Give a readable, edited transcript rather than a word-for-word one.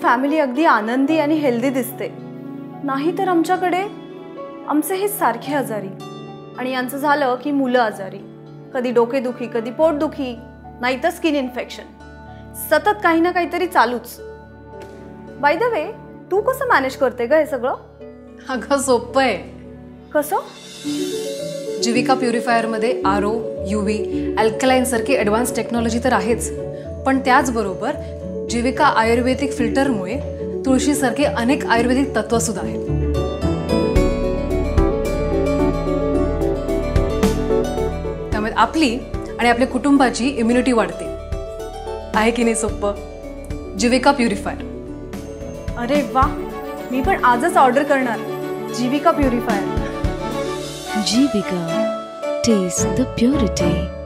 Family अगदी आनंदी आणि हेल्दी दिसते. नाही तर आमच्याकडे आमचे हे सारखे आजारी आणि यांचं झालं की मुलं आजारी. कधी डोकेदुखी, कधी पोटदुखी, नाही तर स्किन इन्फेक्शन. सतत काही ना काहीतरी चालूच. बाय द वे, तू कसं मॅनेज करते ग हे सगळं? अगं सोपं आहे. कसं? जीविका प्युरिफायर मध्ये आरो, यूव्ही, अल्कलाइन सारखी ॲडव्हान्स टेक्नॉलॉजी तर आहेच, पण त्याचबरोबर जीविका आयुर्वेदिक फिल्टरमुळे तुळशीसारखे अनेक आयुर्वेदिक तत्व सुद्धा आहेत. त्यामुळे आपली आणि आपल्या कुटुंबाची इम्युनिटी वाढते. आहे की नाही सोपं? जीविका प्युरिफायर. अरे वा, मी पण आजच ऑर्डर करणार जीविका purifier. Jivika, taste the purity.